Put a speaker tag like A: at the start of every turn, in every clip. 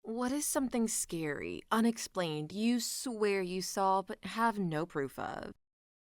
A: What is something scary, unexplained, you swear you saw but have no proof of?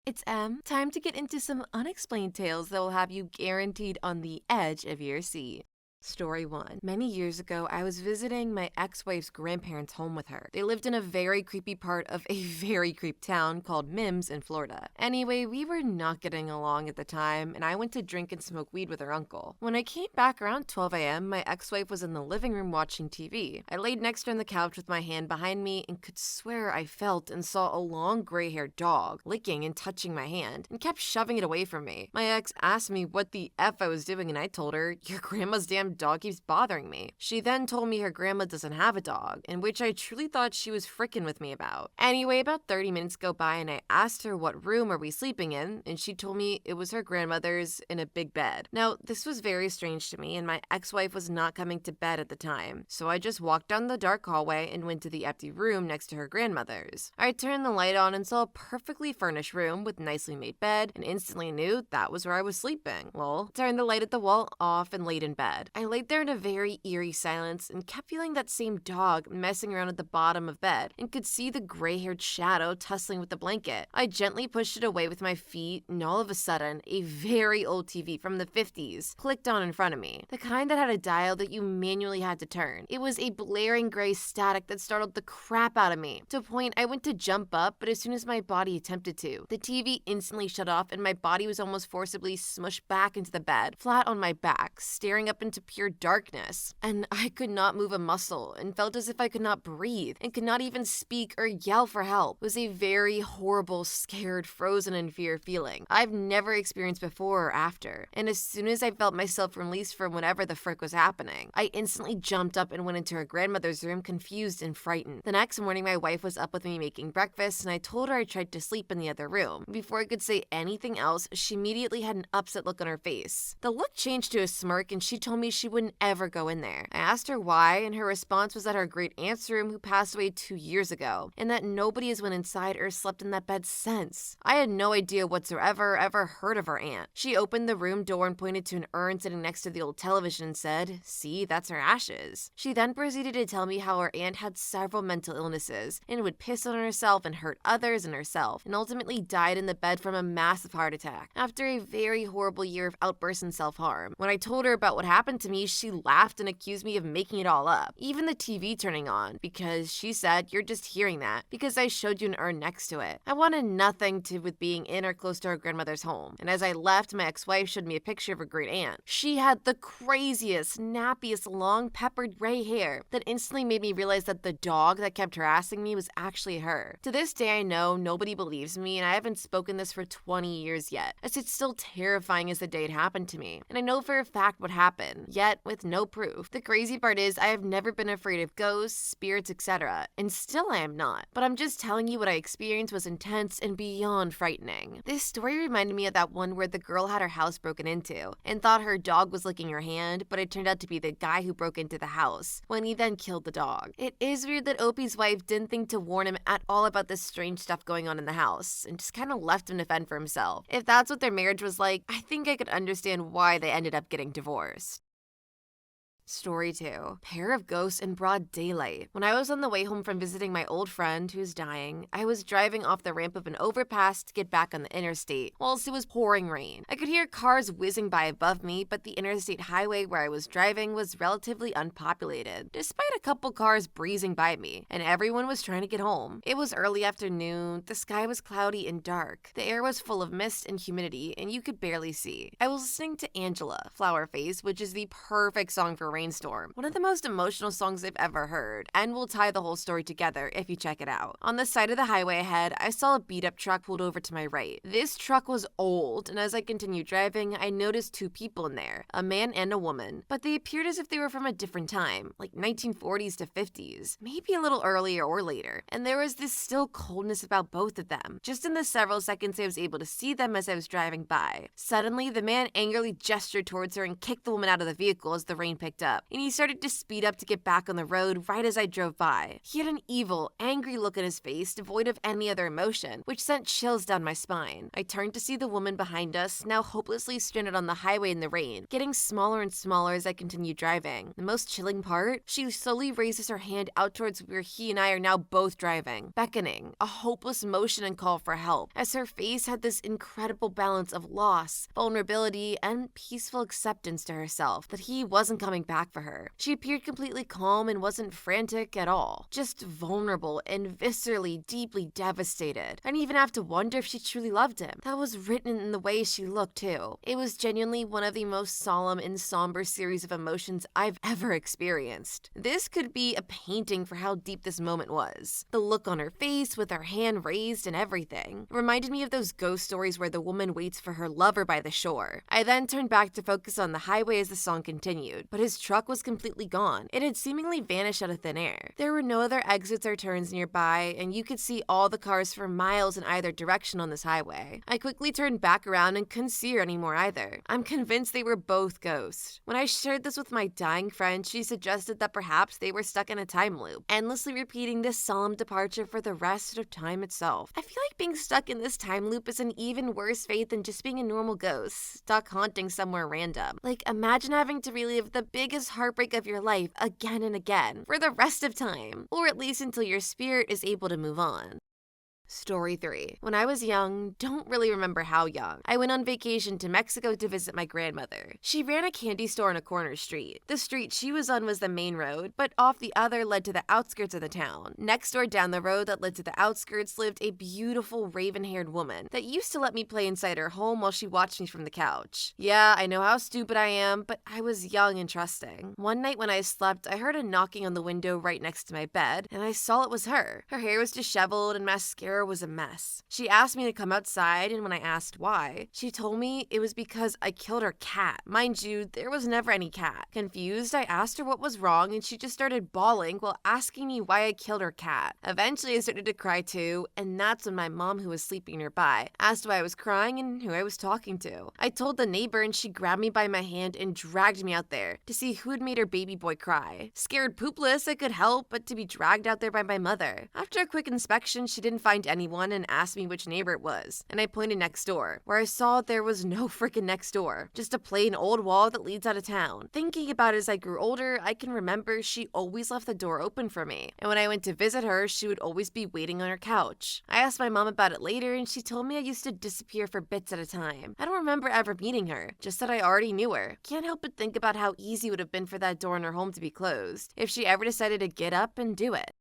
A: It's M. Time to get into some unexplained tales that will have you guaranteed on the edge of your seat. Story 1. Many years ago, I was visiting my ex-wife's grandparents' home with her. They lived in a very creepy part of a very creep town called Mims in Florida. Anyway, we were not getting along at the time, and I went to drink and smoke weed with her uncle. When I came back around 12 a.m., my ex-wife was in the living room watching TV. I laid next to her on the couch with my hand behind me and could swear I felt and saw a long gray-haired dog licking and touching my hand and kept shoving it away from me. My ex asked me what the F I was doing, and I told her, "Your grandma's damn dog keeps bothering me." She then told me her grandma doesn't have a dog, in which I truly thought she was frickin' with me about. Anyway, about 30 minutes go by and I asked her what room are we sleeping in, and she told me it was her grandmother's in a big bed. Now, this was very strange to me, and my ex-wife was not coming to bed at the time, so I just walked down the dark hallway and went to the empty room next to her grandmother's. I turned the light on and saw a perfectly furnished room with nicely made bed and instantly knew that was where I was sleeping. Lol. Turned the light at the wall off and laid in bed. I laid there in a very eerie silence and kept feeling that same dog messing around at the bottom of bed and could see the gray-haired shadow tussling with the blanket. I gently pushed it away with my feet and all of a sudden, a very old TV from the 50s clicked on in front of me. The kind that had a dial that you manually had to turn. It was a blaring gray static that startled the crap out of me. To a point, I went to jump up, but as soon as my body attempted to, the TV instantly shut off and my body was almost forcibly smushed back into the bed, flat on my back, staring up into pure darkness. And I could not move a muscle and felt as if I could not breathe and could not even speak or yell for help. It was a very horrible, scared, frozen in fear feeling I've never experienced before or after. And as soon as I felt myself released from whatever the frick was happening, I instantly jumped up and went into her grandmother's room confused and frightened. The next morning, my wife was up with me making breakfast and I told her I tried to sleep in the other room. Before I could say anything else, she immediately had an upset look on her face. The look changed to a smirk and she told me she wouldn't ever go in there. I asked her why, and her response was that her great aunt's room, who passed away 2 years ago, and that nobody has went inside or slept in that bed since. I had no idea whatsoever ever heard of her aunt. She opened the room door and pointed to an urn sitting next to the old television and said, "See, that's her ashes." She then proceeded to tell me how her aunt had several mental illnesses and would piss on herself and hurt others and herself, and ultimately died in the bed from a massive heart attack after a very horrible year of outbursts and self-harm. When I told her about what happened to me, she laughed and accused me of making it all up, even the TV turning on, because she said, "You're just hearing that because I showed you an urn next to it." I wanted nothing to do with being in or close to her grandmother's home, and as I left, my ex-wife showed me a picture of her great aunt. She had the craziest, nappiest, long peppered gray hair that instantly made me realize that the dog that kept harassing me was actually her. To this day, I know nobody believes me, and I haven't spoken this for 20 years yet, as it's still terrifying as the day it happened to me, and I know for a fact what happened, yet with no proof. The crazy part is I have never been afraid of ghosts, spirits, etc., and still I am not. But I'm just telling you what I experienced was intense and beyond frightening. This story reminded me of that one where the girl had her house broken into and thought her dog was licking her hand, but it turned out to be the guy who broke into the house when he then killed the dog. It is weird that Opie's wife didn't think to warn him at all about this strange stuff going on in the house and just kind of left him to fend for himself. If that's what their marriage was like, I think I could understand why they ended up getting divorced. Story 2. Pair of ghosts in broad daylight. When I was on the way home from visiting my old friend who's dying, I was driving off the ramp of an overpass to get back on the interstate, whilst it was pouring rain. I could hear cars whizzing by above me, but the interstate highway where I was driving was relatively unpopulated, despite a couple cars breezing by me, and everyone was trying to get home. It was early afternoon, the sky was cloudy and dark, the air was full of mist and humidity, and you could barely see. I was listening to Angela, Flower Face, which is the perfect song for Rainstorm, one of the most emotional songs I've ever heard, and we'll tie the whole story together if you check it out. On the side of the highway ahead, I saw a beat-up truck pulled over to my right. This truck was old, and as I continued driving, I noticed 2 people in there, a man and a woman, but they appeared as if they were from a different time, like 1940s to 50s, maybe a little earlier or later, and there was this still coldness about both of them. Just in the several seconds I was able to see them as I was driving by. Suddenly, the man angrily gestured towards her and kicked the woman out of the vehicle as the rain picked backed up, and he started to speed up to get back on the road right as I drove by. He had an evil, angry look in his face, devoid of any other emotion, which sent chills down my spine. I turned to see the woman behind us, now hopelessly stranded on the highway in the rain, getting smaller and smaller as I continued driving. The most chilling part? She slowly raises her hand out towards where he and I are now both driving, beckoning, a hopeless motion and call for help, as her face had this incredible balance of loss, vulnerability, and peaceful acceptance to herself that he wasn't coming back for her. She appeared completely calm and wasn't frantic at all, just vulnerable and viscerally, deeply devastated. I didn't even have to wonder if she truly loved him. That was written in the way she looked, too. It was genuinely one of the most solemn and somber series of emotions I've ever experienced. This could be a painting for how deep this moment was. The look on her face with her hand raised and everything. It reminded me of those ghost stories where the woman waits for her lover by the shore. I then turned back to focus on the highway as the song continued, but his truck was completely gone. It had seemingly vanished out of thin air. There were no other exits or turns nearby, and you could see all the cars for miles in either direction on this highway. I quickly turned back around and couldn't see her anymore either. I'm convinced they were both ghosts. When I shared this with my dying friend, she suggested that perhaps they were stuck in a time loop, endlessly repeating this solemn departure for the rest of time itself. I feel like being stuck in this time loop is an even worse fate than just being a normal ghost, stuck haunting somewhere random. Like, imagine having to relive the biggest heartbreak of your life again and again for the rest of time, or at least until your spirit is able to move on. Story 3. When I was young, don't really remember how young, I went on vacation to Mexico to visit my grandmother. She ran a candy store on a corner street. The street she was on was the main road, but off the other led to the outskirts of the town. Next door down the road that led to the outskirts lived a beautiful raven-haired woman that used to let me play inside her home while she watched me from the couch. Yeah, I know how stupid I am, but I was young and trusting. One night when I slept, I heard a knocking on the window right next to my bed, and I saw it was her. Her hair was disheveled and mascara was a mess. She asked me to come outside, and when I asked why, she told me it was because I killed her cat. Mind you, there was never any cat. Confused, I asked her what was wrong, and she just started bawling while asking me why I killed her cat. Eventually, I started to cry too, and that's when my mom, who was sleeping nearby, asked why I was crying and who I was talking to. I told the neighbor, and she grabbed me by my hand and dragged me out there to see who had made her baby boy cry. Scared poopless, I could help but to be dragged out there by my mother. After a quick inspection, she didn't find anyone and asked me which neighbor it was, and I pointed next door, where I saw there was no freaking next door, just a plain old wall that leads out of town. Thinking about it as I grew older, I can remember she always left the door open for me, and when I went to visit her, she would always be waiting on her couch. I asked my mom about it later, and she told me I used to disappear for bits at a time. I don't remember ever meeting her, just that I already knew her. Can't help but think about how easy it would have been for that door in her home to be closed, if she ever decided to get up and do it.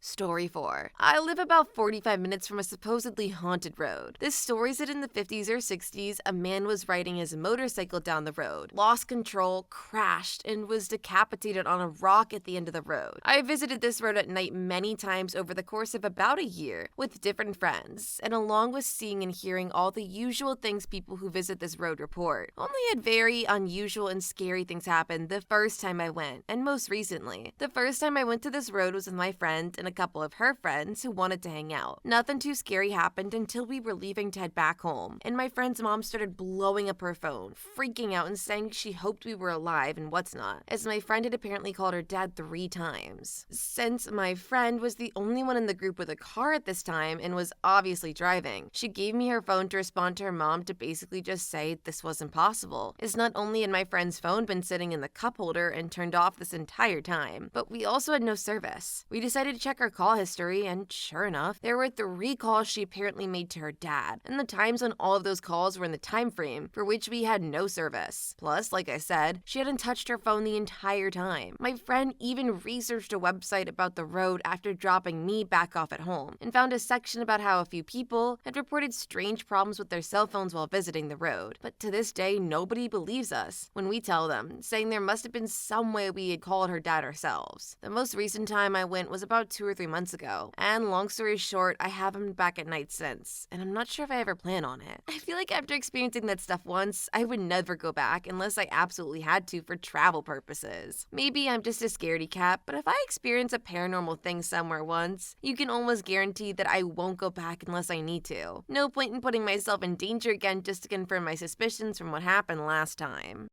A: Story 4. I live about 45 minutes from a supposedly haunted road. This story said in the 50s or 60s, a man was riding his motorcycle down the road, lost control, crashed, and was decapitated on a rock at the end of the road. I visited this road at night many times over the course of about a year with different friends, and along with seeing and hearing all the usual things people who visit this road report. Only had very unusual and scary things happen the first time I went, and most recently. The first time I went to this road was with my friend and a couple of her friends who wanted to hang out. Nothing too scary happened until we were leaving to head back home, and my friend's mom started blowing up her phone, freaking out and saying she hoped we were alive and what's not, as my friend had apparently called her dad 3 times. Since my friend was the only one in the group with a car at this time and was obviously driving, she gave me her phone to respond to her mom to basically just say this wasn't possible, as not only had my friend's phone been sitting in the cup holder and turned off this entire time, but we also had no service. We decided to check our call history, and sure enough, there were 3 calls she apparently made to her dad, and the times on all of those calls were in the time frame for which we had no service. Plus, like I said, she hadn't touched her phone the entire time. My friend even researched a website about the road after dropping me back off at home, and found a section about how a few people had reported strange problems with their cell phones while visiting the road. But to this day, nobody believes us when we tell them, saying there must have been some way we had called her dad ourselves. The most recent time I went was about 2 or 3 months ago, and long story short, I haven't been back at night since, and I'm not sure if I ever plan on it. I feel like after experiencing that stuff once, I would never go back unless I absolutely had to for travel purposes. Maybe I'm just a scaredy cat, but if I experience a paranormal thing somewhere once, you can almost guarantee that I won't go back unless I need to. No point in putting myself in danger again just to confirm my suspicions from what happened last time.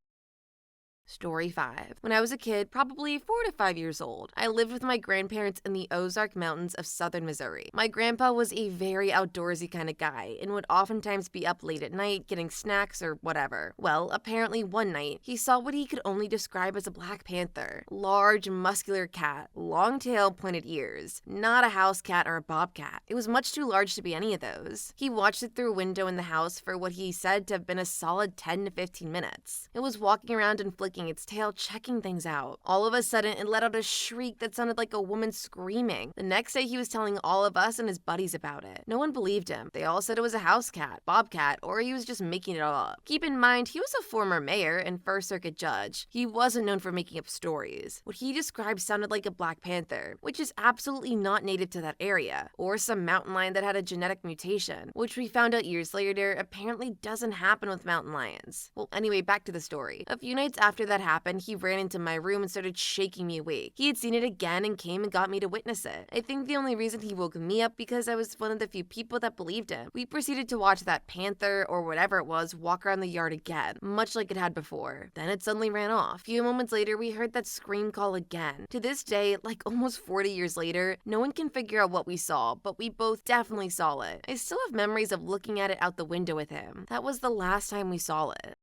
A: Story 5. When I was a kid, probably 4 to 5 years old, I lived with my grandparents in the Ozark Mountains of southern Missouri. My grandpa was a very outdoorsy kind of guy and would oftentimes be up late at night getting snacks or whatever. Well, apparently one night, he saw what he could only describe as a black panther. Large, muscular cat, long tail, pointed ears. Not a house cat or a bobcat. It was much too large to be any of those. He watched it through a window in the house for what he said to have been a solid 10 to 15 minutes. It was walking around and flicking its tail, checking things out. All of a sudden, it let out a shriek that sounded like a woman screaming. The next day, he was telling all of us and his buddies about it. No one believed him. They all said it was a house cat, bobcat, or he was just making it all up. Keep in mind, he was a former mayor and First Circuit judge. He wasn't known for making up stories. What he described sounded like a black panther, which is absolutely not native to that area, or some mountain lion that had a genetic mutation, which we found out years later apparently doesn't happen with mountain lions. Well, anyway, back to the story. A few nights after that happened, he ran into my room and started shaking me awake. He had seen it again and came and got me to witness it. I think the only reason he woke me up because I was one of the few people that believed him. We proceeded to watch that panther, or whatever it was, walk around the yard again, much like it had before. Then it suddenly ran off. A few moments later, we heard that scream call again. To this day, like almost 40 years later, no one can figure out what we saw, but we both definitely saw it. I still have memories of looking at it out the window with him. That was the last time we saw it.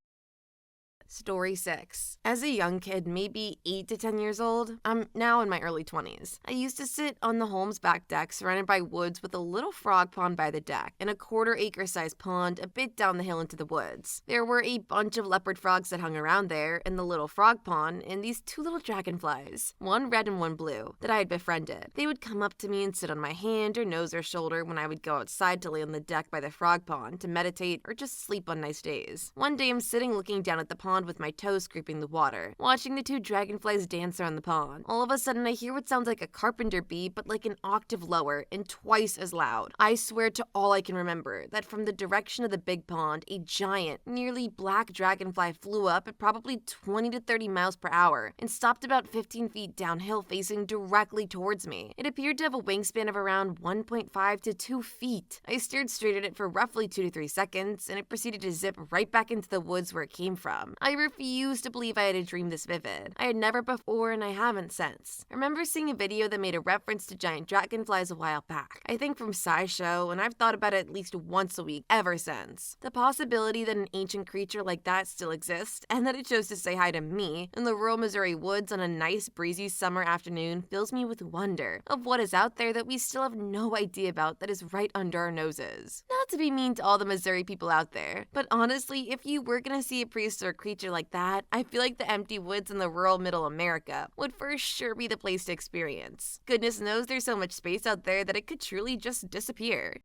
A: Story 6. As a young kid, maybe 8 to 10 years old, I'm now in my early 20s. I used to sit on the home's back deck surrounded by woods with a little frog pond by the deck and a quarter-acre sized pond a bit down the hill into the woods. There were a bunch of leopard frogs that hung around there in the little frog pond and these 2 little dragonflies, one red and one blue, that I had befriended. They would come up to me and sit on my hand or nose or shoulder when I would go outside to lay on the deck by the frog pond to meditate or just sleep on nice days. One day I'm sitting looking down at the pond with my toes scraping the water, watching the 2 dragonflies dance around the pond. All of a sudden, I hear what sounds like a carpenter bee, but like an octave lower and twice as loud. I swear to all I can remember that from the direction of the big pond, a giant, nearly black dragonfly flew up at probably 20 to 30 miles per hour and stopped about 15 feet downhill facing directly towards me. It appeared to have a wingspan of around 1.5 to 2 feet. I stared straight at it for roughly 2 to 3 seconds, and it proceeded to zip right back into the woods where it came from. I refused to believe I had a dream this vivid. I had never before and I haven't since. I remember seeing a video that made a reference to giant dragonflies a while back. I think from SciShow, and I've thought about it at least once a week ever since. The possibility that an ancient creature like that still exists and that it chose to say hi to me in the rural Missouri woods on a nice breezy summer afternoon fills me with wonder of what is out there that we still have no idea about that is right under our noses. Not to be mean to all the Missouri people out there, but honestly, if you were gonna see a priest or a creature like that, I feel like the empty woods in the rural middle America would for sure be the place to experience. Goodness knows there's so much space out there that it could truly just disappear.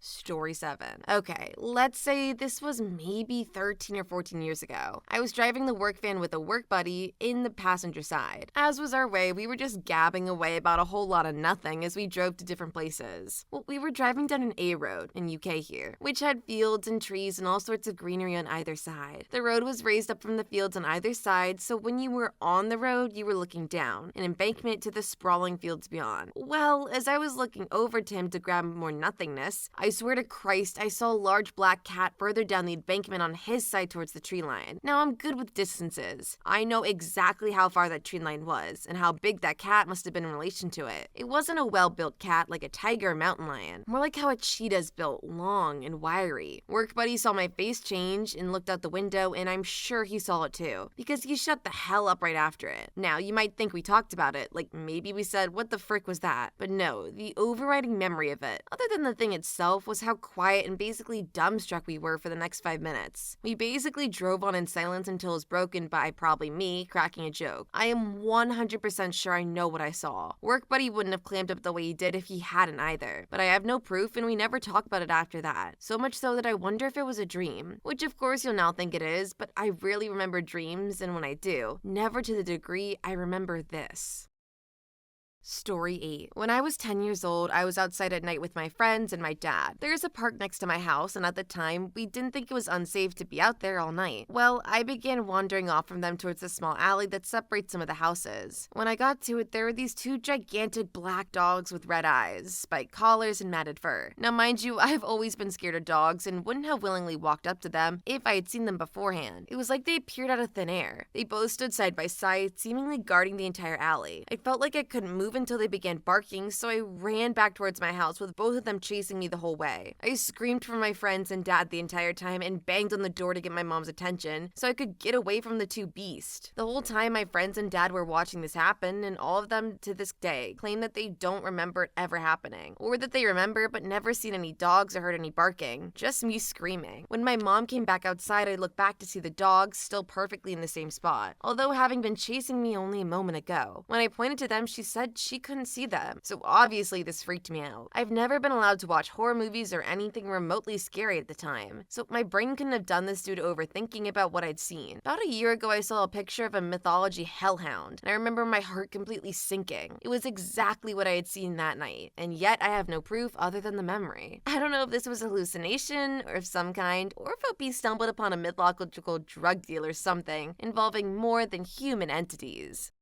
A: Story 7. Okay, let's say this was maybe 13 or 14 years ago. I was driving the work van with a work buddy in the passenger side. As was our way, we were just gabbing away about a whole lot of nothing as we drove to different places. Well, we were driving down an A road in UK here, which had fields and trees and all sorts of greenery on either side. The road was raised up from the fields on either side, so when you were on the road, you were looking down, an embankment to the sprawling fields beyond. Well, as I was looking over to him to grab more nothingness, I swear to Christ, I saw a large black cat further down the embankment on his side towards the tree line. Now, I'm good with distances. I know exactly how far that tree line was and how big that cat must have been in relation to it. It wasn't a well-built cat like a tiger or mountain lion, more like how a cheetah's built, long and wiry. Work buddy saw my face change and looked out the window, and I'm sure he saw it too, because he shut the hell up right after it. Now, you might think we talked about it, like maybe we said, what the frick was that? But no, the overriding memory of it, other than the thing itself, was how quiet and basically dumbstruck we were for the next 5 minutes. We basically drove on in silence until it was broken by probably me cracking a joke. I am 100% sure I know what I saw. Work buddy wouldn't have clammed up the way he did if he hadn't either, but I have no proof and we never talked about it after that. So much so that I wonder if it was a dream, which of course you'll now think it is, but I rarely remember dreams, and when I do, never to the degree I remember this. Story 8. When I was 10 years old, I was outside at night with my friends and my dad. There's a park next to my house, and at the time, we didn't think it was unsafe to be out there all night. Well, I began wandering off from them towards the small alley that separates some of the houses. When I got to it, there were these two gigantic black dogs with red eyes, spiked collars, and matted fur. Now, mind you, I've always been scared of dogs and wouldn't have willingly walked up to them if I had seen them beforehand. It was like they appeared out of thin air. They both stood side by side, seemingly guarding the entire alley. I felt like I couldn't move until they began barking, so I ran back towards my house with both of them chasing me the whole way. I screamed for my friends and dad the entire time and banged on the door to get my mom's attention so I could get away from the two beasts. The whole time my friends and dad were watching this happen, and all of them to this day claim that they don't remember it ever happening, or that they remember but never seen any dogs or heard any barking, just me screaming. When my mom came back outside, I looked back to see the dogs still perfectly in the same spot, although having been chasing me only a moment ago. When I pointed to them, she said she couldn't see them, so obviously this freaked me out. I've never been allowed to watch horror movies or anything remotely scary at the time, so my brain couldn't have done this due to overthinking about what I'd seen. About a year ago, I saw a picture of a mythology hellhound, and I remember my heart completely sinking. It was exactly what I had seen that night, and yet I have no proof other than the memory. I don't know if this was a hallucination or of some kind, or if OP stumbled upon a mythological drug deal or something involving more than human entities.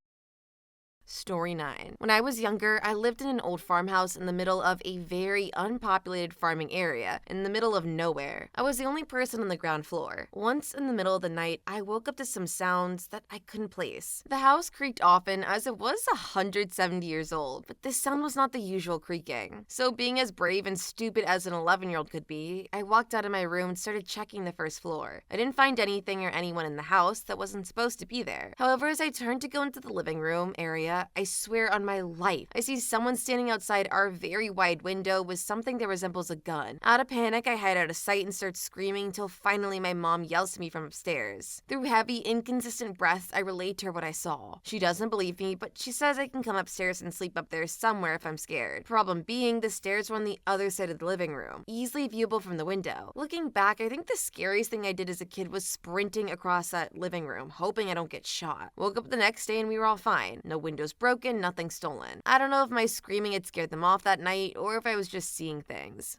A: Story 9. When I was younger, I lived in an old farmhouse in the middle of a very unpopulated farming area, in the middle of nowhere. I was the only person on the ground floor. Once in the middle of the night, I woke up to some sounds that I couldn't place. The house creaked often as it was 170 years old, but this sound was not the usual creaking. So being as brave and stupid as an 11-year-old could be, I walked out of my room and started checking the first floor. I didn't find anything or anyone in the house that wasn't supposed to be there. However, as I turned to go into the living room area, I swear on my life, I see someone standing outside our very wide window with something that resembles a gun. Out of panic, I hide out of sight and start screaming until finally my mom yells to me from upstairs. Through heavy, inconsistent breaths, I relate to her what I saw. She doesn't believe me, but she says I can come upstairs and sleep up there somewhere if I'm scared. Problem being, the stairs were on the other side of the living room, easily viewable from the window. Looking back, I think the scariest thing I did as a kid was sprinting across that living room, hoping I don't get shot. Woke up the next day and we were all fine. No windows broken, nothing stolen. I don't know if my screaming had scared them off that night or if I was just seeing things.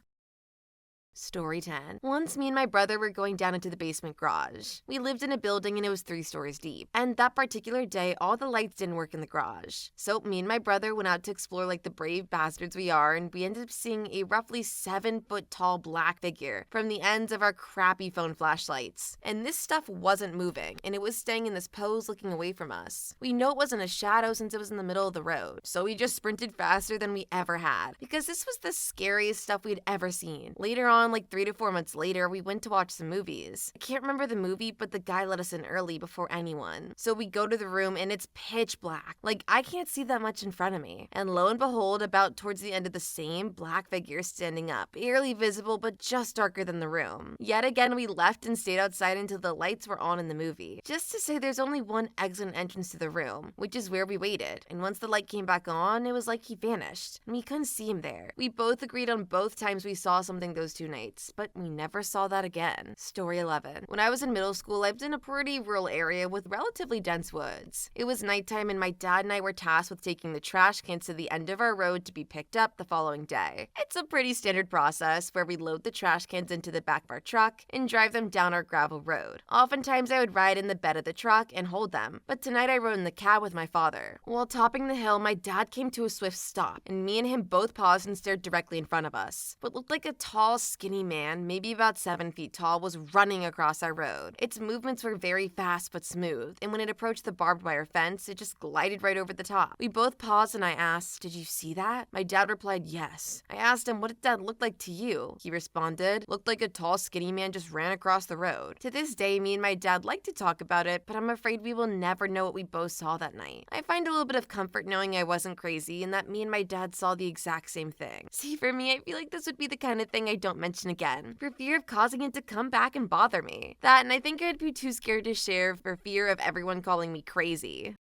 A: Story 10. Once me and my brother were going down into the basement garage. We lived in a building and it was 3 stories deep. And that particular day, all the lights didn't work in the garage. So me and my brother went out to explore like the brave bastards we are, and we ended up seeing a roughly 7-foot tall black figure from the ends of our crappy phone flashlights. And this stuff wasn't moving, and it was staying in this pose looking away from us. We know it wasn't a shadow since it was in the middle of the road. So we just sprinted faster than we ever had, because this was the scariest stuff we'd ever seen. Later on, like 3 to 4 months later, we went to watch some movies. I can't remember the movie, but the guy let us in early before anyone. So we go to the room and it's pitch black. Like, I can't see that much in front of me. And lo and behold, about towards the end of the same black figure standing up, barely visible but just darker than the room. Yet again, we left and stayed outside until the lights were on in the movie. Just to say there's only one exit and entrance to the room, which is where we waited. And once the light came back on, it was like he vanished. And we couldn't see him there. We both agreed on both times we saw something those 2 nights, but we never saw that again. Story 11. When I was in middle school, I lived in a pretty rural area with relatively dense woods. It was nighttime and my dad and I were tasked with taking the trash cans to the end of our road to be picked up the following day. It's a pretty standard process where we load the trash cans into the back of our truck and drive them down our gravel road. Oftentimes I would ride in the bed of the truck and hold them, but tonight I rode in the cab with my father. While topping the hill, my dad came to a swift stop, and me and him both paused and stared directly in front of us. What looked like a tall, skinny man, maybe about 7 feet tall, was running across our road. Its movements were very fast but smooth, and when it approached the barbed wire fence, it just glided right over the top. We both paused and I asked, "Did you see that?" My dad replied, "Yes." I asked him, "What did that look like to you?" He responded, "Looked like a tall, skinny man just ran across the road." To this day, me and my dad like to talk about it, but I'm afraid we will never know what we both saw that night. I find a little bit of comfort knowing I wasn't crazy and that me and my dad saw the exact same thing. See, for me, I feel like this would be the kind of thing I don't mention again, for fear of causing it to come back and bother me. That, and I think I'd be too scared to share for fear of everyone calling me crazy.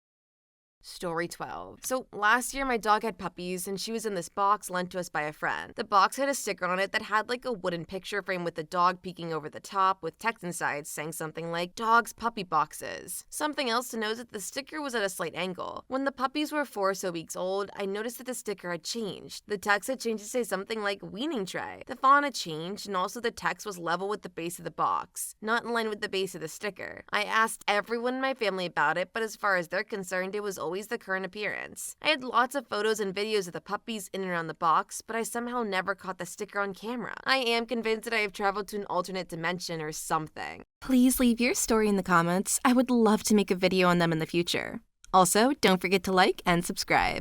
A: Story 12. So last year my dog had puppies and she was in this box lent to us by a friend. The box had a sticker on it that had like a wooden picture frame with the dog peeking over the top with text inside saying something like "Dog's puppy boxes." Something else to note is that the sticker was at a slight angle. When the puppies were 4 or so weeks old, I noticed that the sticker had changed. The text had changed to say something like "weaning tray." The font had changed and also the text was level with the base of the box, not in line with the base of the sticker. I asked everyone in my family about it, but as far as they're concerned, it was always the current appearance. I had lots of photos and videos of the puppies in and around the box, but I somehow never caught the sticker on camera. I am convinced that I have traveled to an alternate dimension or something. Please leave your story in the comments. I would love to make a video on them in the future. Also, don't forget to like and subscribe.